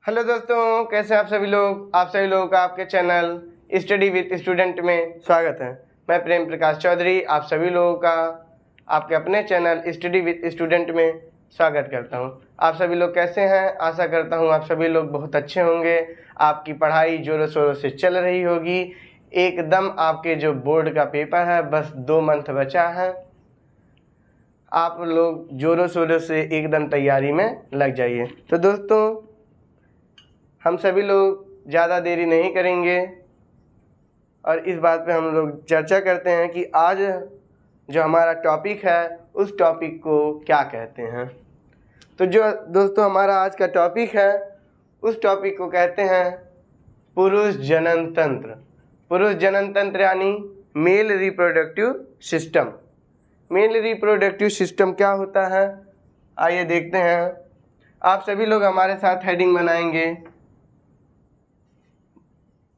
Hello दोस्तों, कैसे आप सभी लोग का आपके चैनल स्टडी विद स्टूडेंट में स्वागत है। मैं प्रेम प्रकाश चौधरी आप सभी लोगों का आपके अपने चैनल स्टडी विद स्टूडेंट में स्वागत करता हूं। आप सभी लोग कैसे हैं? आशा करता हूं आप सभी लोग बहुत अच्छे होंगे। आपकी पढ़ाई जोरों शोरों से चल रही होगी। एकदम आपके जो बोर्ड का पेपर है बस 2 मंथ बचा है। आप लोग जोरों शोरों से एकदम तैयारी में लग जाइए। तो दोस्तों, हम सभी लोग ज़्यादा देरी नहीं करेंगे और इस बात पे हम लोग चर्चा करते हैं कि आज जो हमारा टॉपिक है उस टॉपिक को क्या कहते हैं। तो जो दोस्तों हमारा आज का टॉपिक है उस टॉपिक को कहते हैं पुरुष जनन तंत्र। पुरुष जनन तंत्र यानी male reproductive system. Male reproductive system क्या होता है, आइए देखते हैं। आप सभी लोग हमारे साथ हेडिंग बनाएंगे,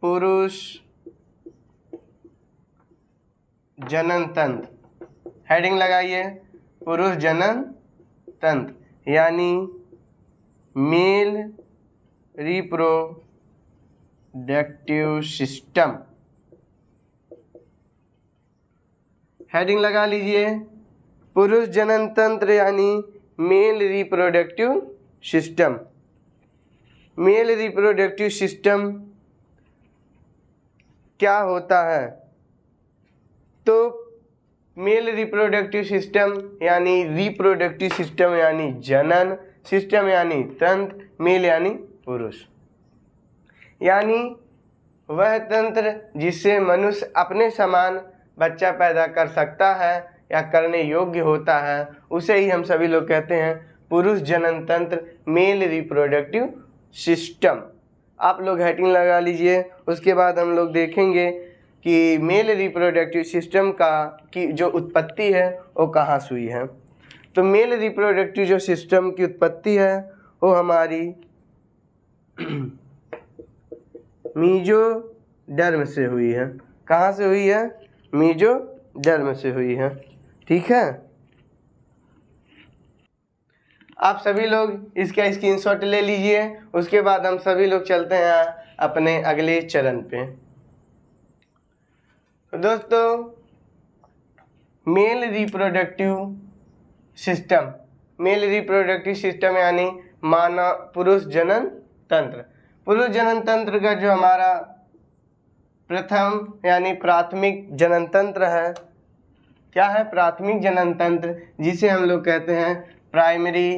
पुरुष जनन तंत्र। हेडिंग लगाइए, पुरुष जनन तंत्र यानी मेल रिप्रोडक्टिव सिस्टम। हेडिंग लगा लीजिए, पुरुष जनन तंत्र यानी male reproductive system. Male reproductive system क्या होता है? तो मेल रिप्रोडक्टिव सिस्टम यानी रिप्रोडक्टिव सिस्टम यानी जनन, सिस्टम यानी तंत्र, मेल यानी पुरुष, यानी वह तंत्र जिससे मनुष्य अपने समान बच्चा पैदा कर सकता है या करने योग्य होता है, उसे ही हम सभी लोग कहते हैं पुरुष जनन तंत्र, मेल रिप्रोडक्टिव सिस्टम। आप लोग हेडिंग लगा लीजिए। उसके बाद हम लोग देखेंगे कि मेल रिप्रोडक्टिव सिस्टम की जो उत्पत्ति है वो कहाँ से हुई है। तो मेल रिप्रोडक्टिव जो सिस्टम की उत्पत्ति है वो हमारी मीजोडर्म से हुई है। कहाँ से हुई है? मीजोडर्म से हुई है। ठीक है, आप सभी लोग इसका स्क्रीनशॉट ले लीजिए। उसके बाद हम सभी लोग चलते हैं अपने अगले चरण पे। तो दोस्तों, male reproductive system, male reproductive system यानी मानव पुरुष जनन तंत्र। पुरुष जनन तंत्र का जो हमारा प्रथम यानी प्राथमिक जनन तंत्र है, क्या है? प्राथमिक जनन तंत्र, जिसे हम लोग कहते हैं primary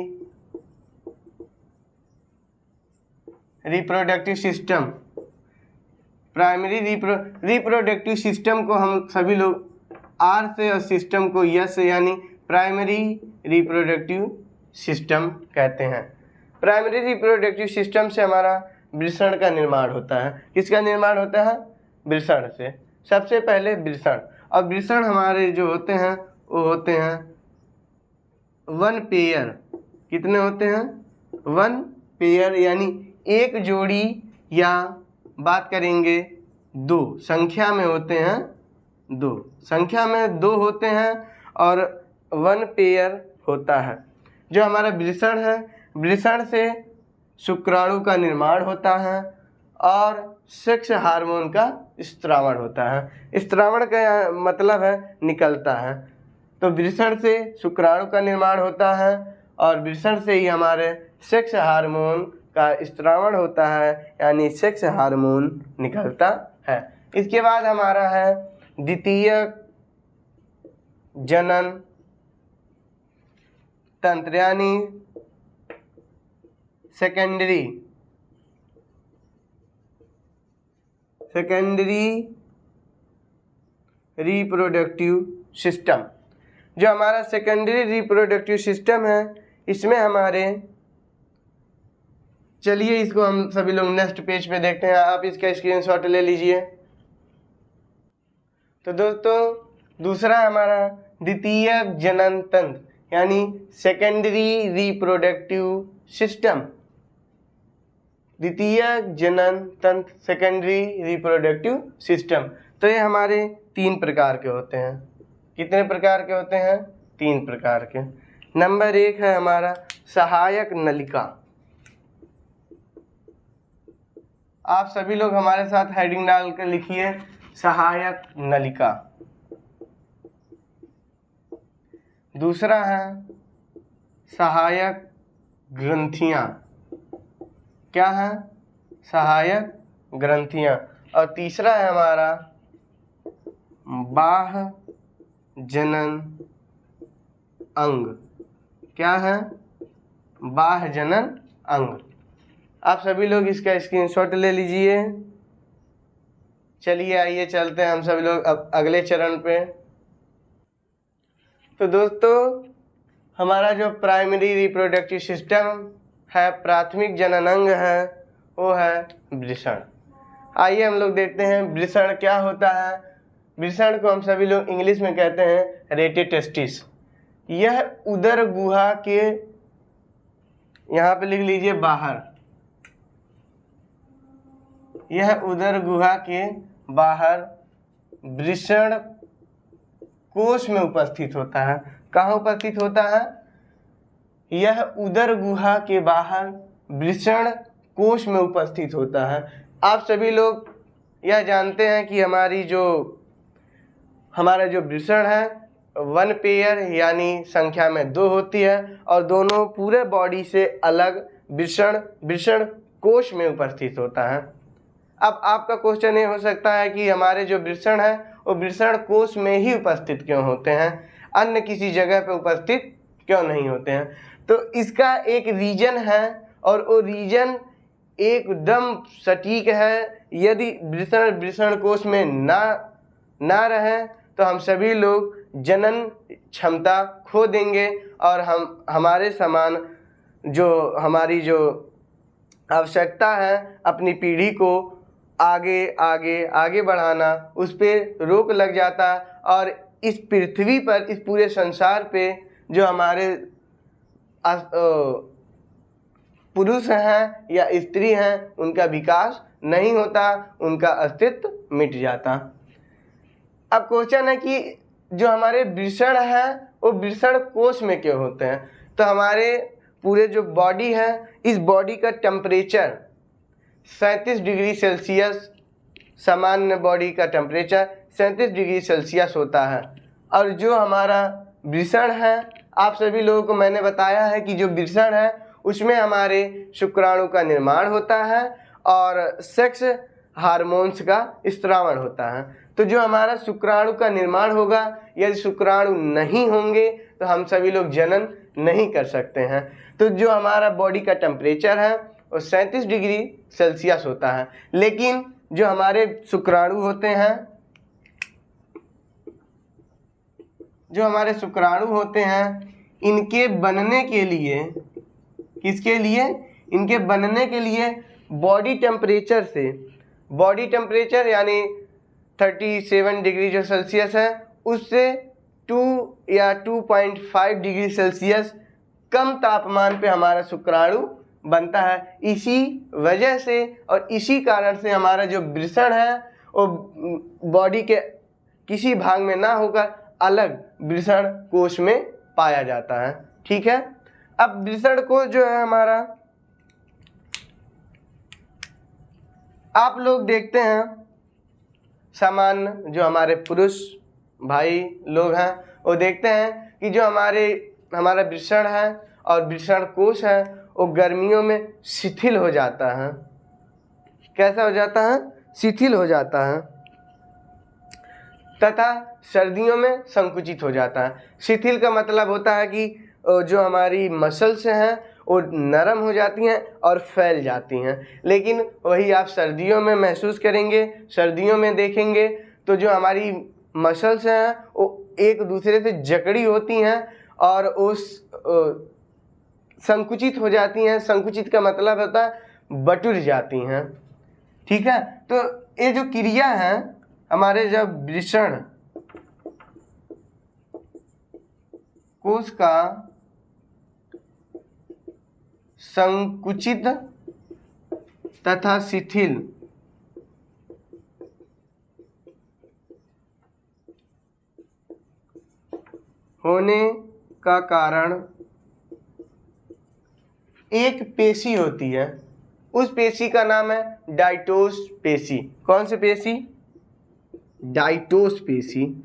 reproductive system. Primary reproductive system को हम सभी लोग आर से और सिस्टम को यस यानी प्राइमरी रिप्रोडक्टिव सिस्टम कहते हैं। प्राइमरी रिप्रोडक्टिव सिस्टम से हमारा वृषण का निर्माण होता है। किसका निर्माण होता है? वृषण से। सबसे पहले वृषण, और वृषण हमारे जो होते हैं वो होते हैं 1 पेयर। कितने होते हैं? 1 पेयर यानी एक जोड़ी, या बात करेंगे 2 संख्या में होते हैं, 2 संख्या में 2 होते हैं और 1 पेयर होता है। जो हमारा वृषण है, वृषण से शुक्राणु का निर्माण होता है और सेक्स हार्मोन का स्त्रावण होता है। स्त्रावण का मतलब है निकलता है। तो वृषण से शुक्राणु का निर्माण होता है और वृषण से ही हमारे सेक्स हार्मोन का स्त्रावण होता है, यानी सेक्स हार्मोन निकलता है। इसके बाद हमारा है द्वितीय जनन तंत्र यानी सेकेंडरी रिप्रोडक्टिव सिस्टम। जो हमारा सेकेंडरी रिप्रोडक्टिव सिस्टम है, इसमें हमारे, चलिए इसको हम सभी लोग नेक्स्ट पेज पे देखते हैं। आप इसका स्क्रीनशॉट ले लीजिए। तो दोस्तों, दूसरा हमारा द्वितीय जनन तंत्र यानी सेकेंडरी रिप्रोडक्टिव सिस्टम। द्वितीय जनन तंत्र, सेकेंडरी रिप्रोडक्टिव सिस्टम। तो ये हमारे 3 प्रकार के होते हैं। कितने प्रकार के होते हैं? 3 प्रकार के। नंबर 1 है हमारा सहायक नलिका। आप सभी लोग हमारे साथ हेडिंग डाल कर लिखिए सहायक नलिका। दूसरा है सहायक ग्रंथियां। क्या है? सहायक ग्रंथियां। और तीसरा है हमारा बाह्य जनन अंग। क्या है? बाह्य जनन अंग। आप सभी लोग इसका स्क्रीनशॉट ले लीजिए। चलिए आइए चलते हैं हम सभी लोग अब अगले चरण पे। तो दोस्तों हमारा जो प्राइमरी रिप्रोडक्टिव सिस्टम है, प्राथमिक जनन अंग है, वो है वृषण। आइए हम लोग देखते हैं वृषण क्या होता है। वृषण को हम सभी लोग इंग्लिश में कहते हैं रेटेटेस्टिस। यह उदर गुहा के, यहाँ पे लिख लीजिए बाहर, यह उदर गुहा के बाहर वृषण कोश में उपस्थित होता है। कहाँ उपस्थित होता है? यह उदर गुहा के बाहर वृषण कोश में उपस्थित होता है। आप सभी लोग यह जानते हैं कि हमारा जो वृषण है वन पेयर यानी संख्या में 2 होती है और दोनों पूरे बॉडी से अलग वृषण कोश में उपस्थित होता है। अब आपका क्वेश्चन ये हो सकता है कि हमारे जो वृषण है वो वृषण कोश में ही उपस्थित क्यों होते हैं, अन्य किसी जगह पर उपस्थित क्यों नहीं होते हैं? तो इसका एक रीजन है और वो रीजन एकदम सटीक है। यदि वृषण कोश में ना रहे तो हम सभी लोग जनन क्षमता खो देंगे और हमारे समान हमारी जो आवश्यकता है अपनी पीढ़ी को आगे बढ़ाना, उस पर रोक लग जाता और इस पृथ्वी पर, इस पूरे संसार पे जो हमारे पुरुष हैं या स्त्री हैं उनका विकास नहीं होता, उनका अस्तित्व मिट जाता। अब क्वेश्चन है कि जो हमारे वृषण है वो वृषण कोश में क्यों होते हैं? तो हमारे पूरे जो बॉडी है, इस बॉडी का टेम्परेचर 37 डिग्री सेल्सियस, सामान्य बॉडी का टेम्परेचर 37 डिग्री सेल्सियस होता है। और जो हमारा वृषण है, आप सभी लोगों को मैंने बताया है कि जो वृषण है उसमें हमारे शुक्राणु का निर्माण होता है और सेक्स हार्मोन्स का स्त्रावण होता है। तो जो हमारा शुक्राणु का निर्माण होगा, यदि शुक्राणु नहीं होंगे तो हम सभी लोग जनन नहीं कर सकते हैं। तो जो हमारा बॉडी का टेम्परेचर है वो 37 डिग्री सेल्सियस होता है, लेकिन जो हमारे शुक्राणु होते हैं, इनके बनने के लिए, किसके लिए? इनके बनने के लिए बॉडी टेम्परेचर यानी 37 डिग्री जो सेल्सियस है उससे 2 या 2.5 डिग्री सेल्सियस कम तापमान पे हमारा शुक्राणु बनता है। इसी वजह से और इसी कारण से हमारा जो वृषण है वो बॉडी के किसी भाग में ना होकर अलग वृषण कोश में पाया जाता है। ठीक है। अब वृषण कोश जो है हमारा, आप लोग देखते हैं सामान्य जो हमारे पुरुष भाई लोग हैं वो देखते हैं कि जो हमारा वृषण है और वृषण कोश है वो गर्मियों में शिथिल हो जाता है। कैसा हो जाता है? शिथिल हो जाता है तथा सर्दियों में संकुचित हो जाता है। शिथिल का मतलब होता है कि जो हमारी मसल्स हैं वो नरम हो जाती हैं और फैल जाती हैं, लेकिन वही आप सर्दियों में महसूस करेंगे, सर्दियों में देखेंगे तो जो हमारी मसल्स हैं वो एक दूसरे से जकड़ी होती हैं और उस संकुचित हो जाती हैं। संकुचित का मतलब होता है बटुर जाती हैं। ठीक है। तो ये जो क्रिया है हमारे जब वृषण कोश का संकुचित तथा शिथिल होने का कारण एक पेशी होती है। उस पेशी का नाम है डाइटोस पेशी। कौन सी पेशी? डाइटोस पेशी।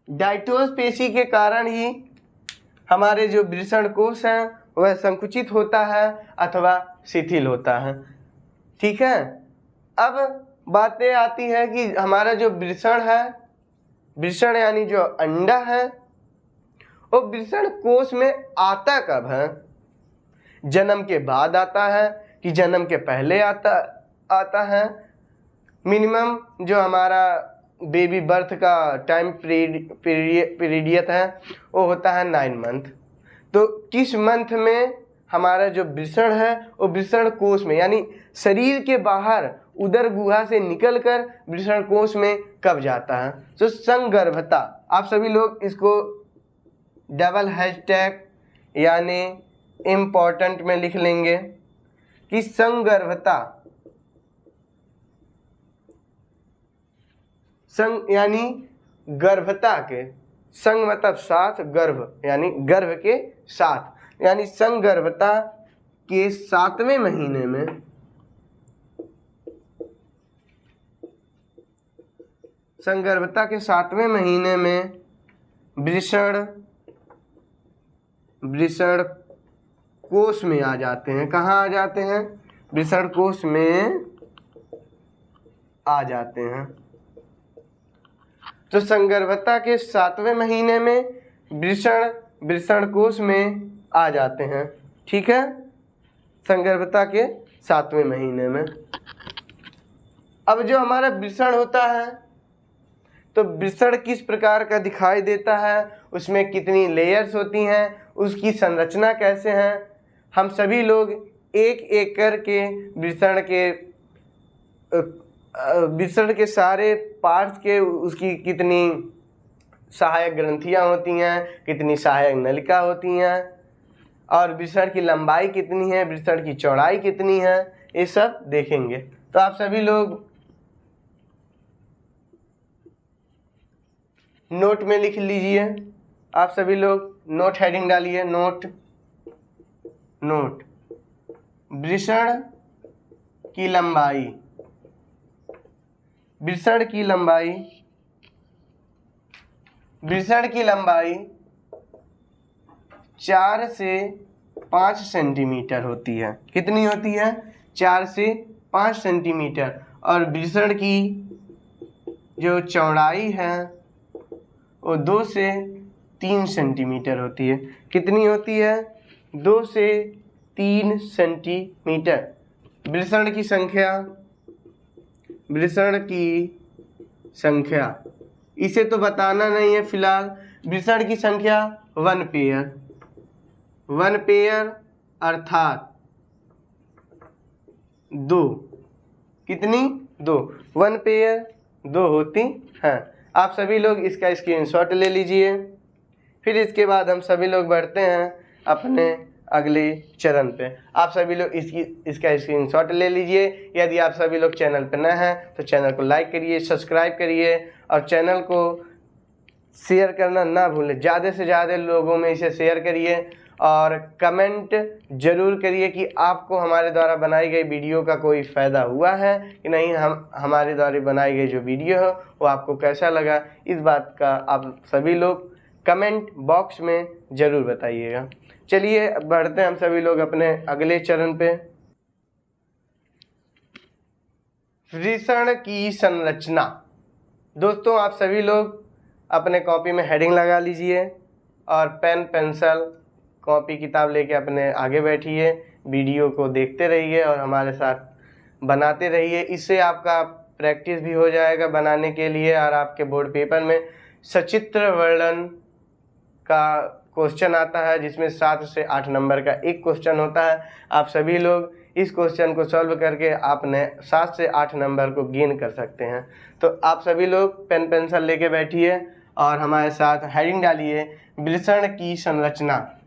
डाइटोस पेशी के कारण ही हमारे जो वृषण कोश हैं वह संकुचित होता है अथवा शिथिल होता है। ठीक है, अब बातें आती है कि हमारा जो वृषण है, वृषण यानी जो अंडा है, वो वृषण कोश में आता कब है? जन्म के बाद आता है कि जन्म के पहले आता है? मिनिमम जो हमारा बेबी बर्थ का टाइम पीरियड है वो होता है 9 मंथ। तो किस मंथ में हमारा जो वृषण है वो वृषण कोश में यानी शरीर के बाहर उदर गुहा से निकलकर वृषण कोश में कब जाता है? तो संगर्भता, आप सभी लोग इसको डबल हैशटैग यानी इम्पोर्टेंट में लिख लेंगे कि संगर्भता, संग यानी गर्भता के, संग मतलब साथ, गर्भ यानी गर्भ के साथ, यानी संगर्भता के 7वें महीने में, संगर्भता के 7वें महीने में वृषण कोश में आ जाते हैं। कहाँ आ जाते हैं? वृषण कोश में आ जाते हैं। तो संगर्भता के 7वें महीने में वृषण कोश में आ जाते हैं। ठीक है, संगर्भता के 7वें महीने में। अब जो हमारा वृषण होता है, तो वृषण किस प्रकार का दिखाई देता है, उसमें कितनी लेयर्स होती हैं, उसकी संरचना कैसे है, हम सभी लोग एक एक करके वृषण के सारे पार्ट्स के, उसकी कितनी सहायक ग्रंथियां होती हैं, कितनी सहायक नलिका होती हैं, और वृषण की लंबाई कितनी है, वृषण की चौड़ाई कितनी है, ये सब देखेंगे। तो आप सभी लोग नोट में लिख लीजिए, आप सभी लोग नोट हेडिंग डालिए, नोट वृषण की लंबाई, वृषण की लंबाई 4 से 5 सेंटीमीटर होती है। कितनी होती है? 4 से 5 सेंटीमीटर। और वृषण की जो चौड़ाई है वो 2 से 3 सेंटीमीटर होती है। कितनी होती है? 2 से 3 सेंटीमीटर। वृषण की संख्या इसे तो बताना नहीं है फिलहाल। वृषण की संख्या 1 पेयर अर्थात 2। कितनी? 2। 1 पेयर 2 होती हैं। आप सभी लोग इसका स्क्रीनशॉट ले लीजिए। फिर इसके बाद हम सभी लोग बढ़ते हैं अपने अगले चरण पे। आप सभी लोग इसका स्क्रीनशॉट ले लीजिए। यदि आप सभी लोग चैनल पर नए हैं तो चैनल को लाइक करिए, सब्सक्राइब करिए और चैनल को शेयर करना ना भूलें। ज़्यादा से ज़्यादा लोगों में इसे शेयर करिए और कमेंट जरूर करिए कि आपको हमारे द्वारा बनाई गई वीडियो का कोई फ़ायदा हुआ है कि नहीं, हमारे द्वारा बनाई गई जो वीडियो है वो आपको कैसा लगा, इस बात का आप सभी लोग कमेंट बॉक्स में ज़रूर बताइएगा। चलिए बढ़ते हैं हम सभी लोग अपने अगले चरण पे। वृषण की संरचना। दोस्तों आप सभी लोग अपने कॉपी में हेडिंग लगा लीजिए और पेन पेंसिल कॉपी किताब लेके अपने आगे बैठिए, वीडियो को देखते रहिए और हमारे साथ बनाते रहिए। इससे आपका प्रैक्टिस भी हो जाएगा बनाने के लिए और आपके बोर्ड पेपर में सचित्र वर्णन का क्वेश्चन आता है जिसमें 7 से 8 नंबर का एक क्वेश्चन होता है। आप सभी लोग इस क्वेश्चन को सॉल्व करके आपने 7 से 8 नंबर को गेन कर सकते हैं। तो आप सभी लोग पेन पेंसिल लेके बैठिए और हमारे साथ हेडिंग डालिए, वृषण की संरचना,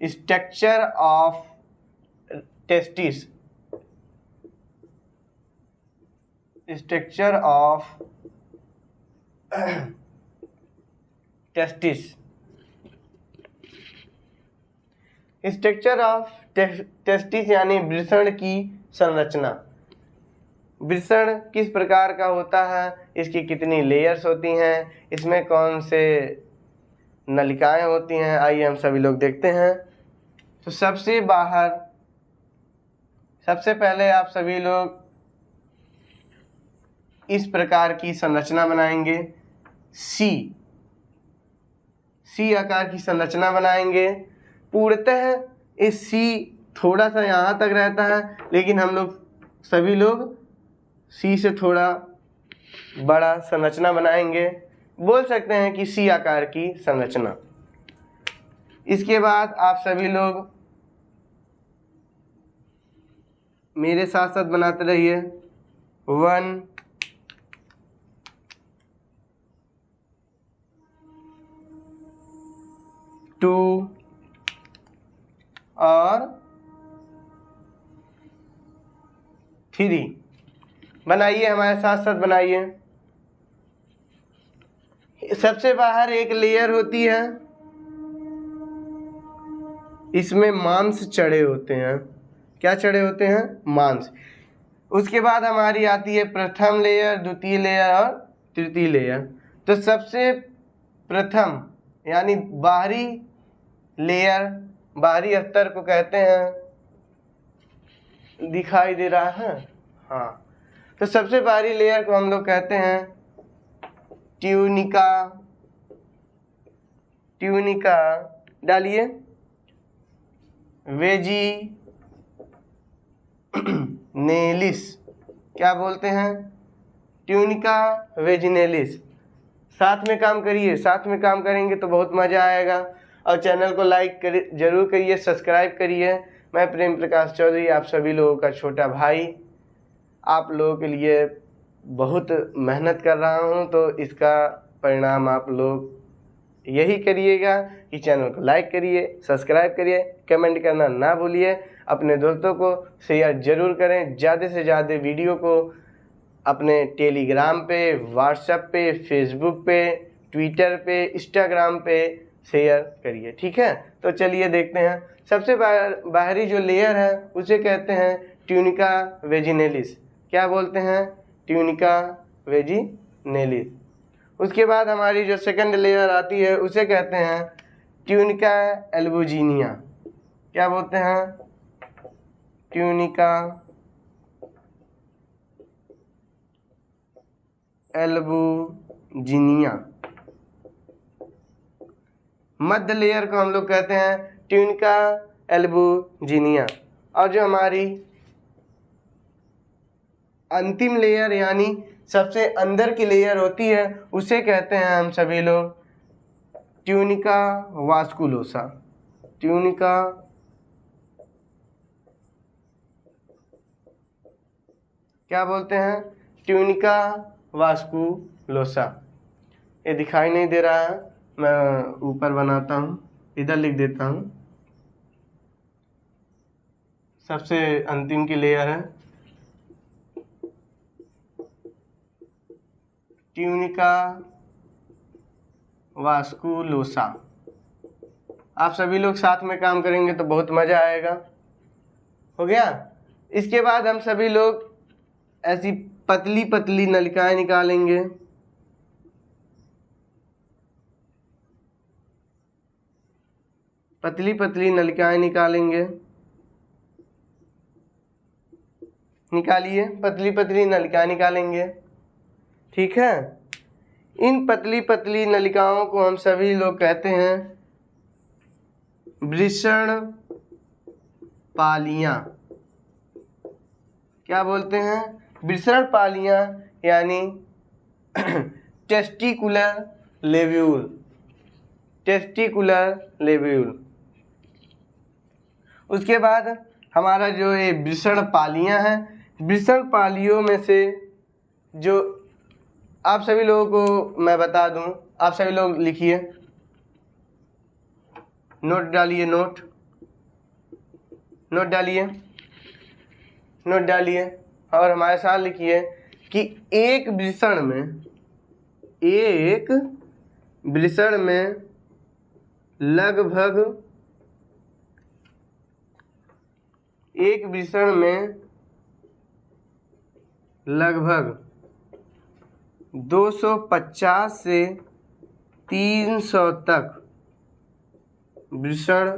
structure of testis, structure of testis. Structure of testis यानी वृषण की संरचना। वृषण किस प्रकार का होता है, इसकी कितनी लेयर्स होती हैं, इसमें कौन से नलिकाएं होती हैं, आइए हम सभी लोग देखते हैं। तो सबसे पहले आप सभी लोग इस प्रकार की संरचना बनाएंगे, सी आकार की संरचना बनाएंगे। पूर्णतः इस सी थोड़ा सा यहाँ तक रहता है, लेकिन हम लोग सभी लोग सी से थोड़ा बड़ा संरचना बनाएंगे, बोल सकते हैं कि सी आकार की संरचना। इसके बाद आप सभी लोग मेरे साथ साथ बनाते रहिए। 1 2 और 3 बनाइए, हमारे साथ साथ बनाइए। सबसे बाहर एक लेयर होती है, इसमें मांस चढ़े होते हैं। क्या चढ़े होते हैं? मांस। उसके बाद हमारी आती है प्रथम लेयर, द्वितीय लेयर और तृतीय लेयर। तो सबसे प्रथम यानी बाहरी लेयर, बाहरी स्तर को कहते हैं, दिखाई दे रहा है? हाँ। तो सबसे बाहरी लेयर को हम लोग कहते हैं ट्यूनिका। ट्यूनिका डालिए। वेजिनेलिस, क्या बोलते हैं? Tunica vaginalis. साथ में काम करिए, साथ में काम करेंगे तो बहुत मज़ा आएगा। और चैनल को लाइक जरूर करिए, सब्सक्राइब करिए। मैं प्रेम प्रकाश चौधरी, आप सभी लोगों का छोटा भाई, आप लोगों के लिए बहुत मेहनत कर रहा हूं, तो इसका परिणाम आप लोग यही करिएगा कि चैनल को लाइक करिए, सब्सक्राइब करिए, कमेंट करना ना भूलिए। अपने दोस्तों को शेयर जरूर करें, ज़्यादा से ज़्यादा वीडियो को अपने टेलीग्राम पे, व्हाट्सएप पे, फेसबुक पे, ट्विटर पे, इंस्टाग्राम पे शेयर करिए, ठीक है? तो चलिए देखते हैं। सबसे बाहरी जो लेयर है उसे कहते हैं ट्यूनिका वेजिनेलिस। क्या बोलते हैं? Tunica vaginalis. उसके बाद हमारी जो सेकंड लेयर आती है उसे कहते हैं ट्यूनिका एल्बुजिनिया। क्या बोलते हैं? Tunica albuginea. मध्य लेयर को हम लोग कहते हैं ट्यूनिका एल्बुजिनिया। और जो हमारी अंतिम लेयर यानी सबसे अंदर की लेयर होती है उसे कहते हैं हम सभी लोग ट्यूनिका वास्कुलोसा। ट्यूनिका क्या बोलते हैं? ट्यूनिका वास्कुलोसा। ये दिखाई नहीं दे रहा है, मैं ऊपर बनाता हूँ, इधर लिख देता हूँ। सबसे अंतिम की लेयर है ट्यूनिका वास्कुलोसा। आप सभी लोग साथ में काम करेंगे तो बहुत मज़ा आएगा। हो गया? इसके बाद हम सभी लोग ऐसी पतली पतली नलिकाएं निकालेंगे। पतली पतली नलिकाएं निकालेंगे। निकालिए, पतली पतली नलिकाएं निकालेंगे, ठीक है? इन पतली पतली नलिकाओं को हम सभी लोग कहते हैं वृषण पालियां। क्या बोलते हैं? वृषण पालियां यानी टेस्टिकुलर लेब्यूल। टेस्टिकुलर लेब्यूल। उसके बाद हमारा जो ये वृषण पालियां हैं, वृषण पालियों में से जो आप सभी लोगों को मैं बता दूं, आप सभी लोग लिखिए, नोट डालिए, नोट डालिए, नोट डालिए और हमारे साथ लिखिए कि एक वृषण में लगभग एक वृषण में लगभग 250 से 300 तक वृषण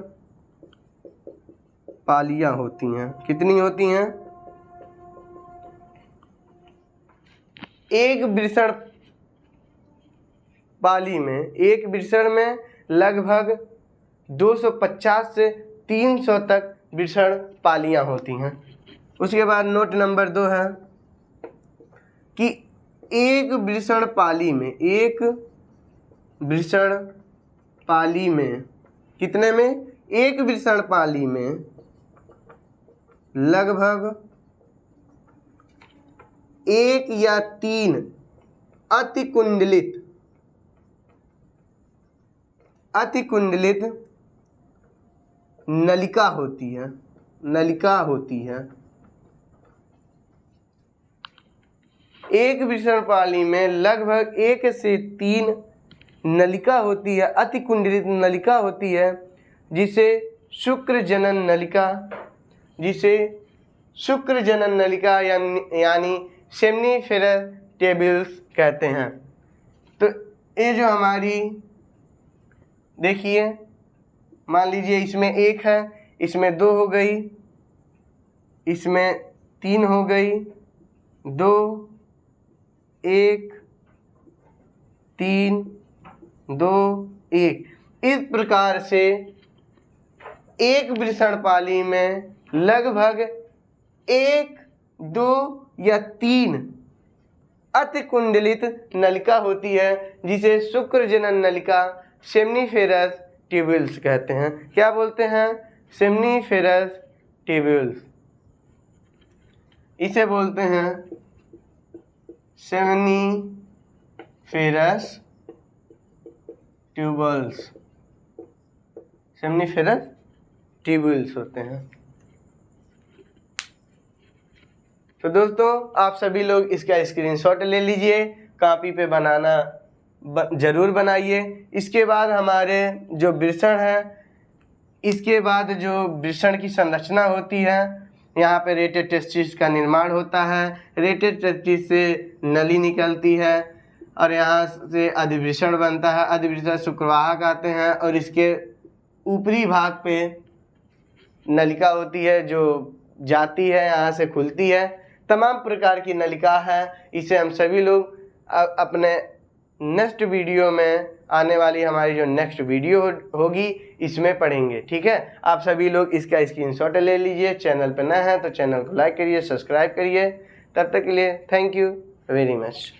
पालियां होती हैं। कितनी होती हैं? एक वृषण पाली में, एक वृषण में लगभग 250 से 300 तक वृषण पालियां होती हैं। उसके बाद नोट नंबर 2 है कि एक वृषण पाली में, एक वृषण पाली में कितने में? एक वृषण पाली में लगभग 1 या 3 अतिकुंडलित नलिका होती है, नलिका होती है। एक वृषण पाली में लगभग 1 से 3 नलिका होती है, अतिकुंडलित नलिका होती है, जिसे शुक्र जनन नलिका यानी सेमनीफेरस ट्यूब्यूल्स कहते हैं। तो ये जो हमारी, देखिए मान लीजिए इसमें 1 है, इसमें 2 हो गई, इसमें 3 हो गई, 2 1 3 2 1। इस प्रकार से एक वृषण पाली में लगभग 1 2 या 3 अतिकुंडलित नलिका होती है, जिसे शुक्र जनन नलिका सेमनीफेरस ट्यूब्यूल्स कहते हैं। क्या बोलते हैं? Seminiferous tubules. इसे बोलते हैं सेमनीफेरस ट्यूब्यूल्स। सेमनीफेरस ट्यूब्यूल्स होते हैं। तो दोस्तों आप सभी लोग इसका स्क्रीनशॉट ले लीजिए, कॉपी पे बनाना ज़रूर बनाइए। इसके बाद हमारे जो वृषण है, इसके बाद जो वृषण की संरचना होती है, यहाँ पे रेटेड टेस्टिस का निर्माण होता है। रेटेड टेस्टिस से नली निकलती है और यहाँ से अधिवृषण बनता है। अधिवृषण शुक्रवाहक आते हैं और इसके ऊपरी भाग पे नलिका होती है जो जाती है, यहाँ से खुलती है। तमाम प्रकार की नलिका है। इसे हम सभी लोग अपने नेक्स्ट वीडियो में, आने वाली हमारी जो नेक्स्ट वीडियो होगी, इसमें पढ़ेंगे। ठीक है, आप सभी लोग इसका स्क्रीनशॉट ले लीजिए। चैनल पर नए हैं तो चैनल को लाइक करिए, सब्सक्राइब करिए। तब तक के लिए थैंक यू वेरी मच।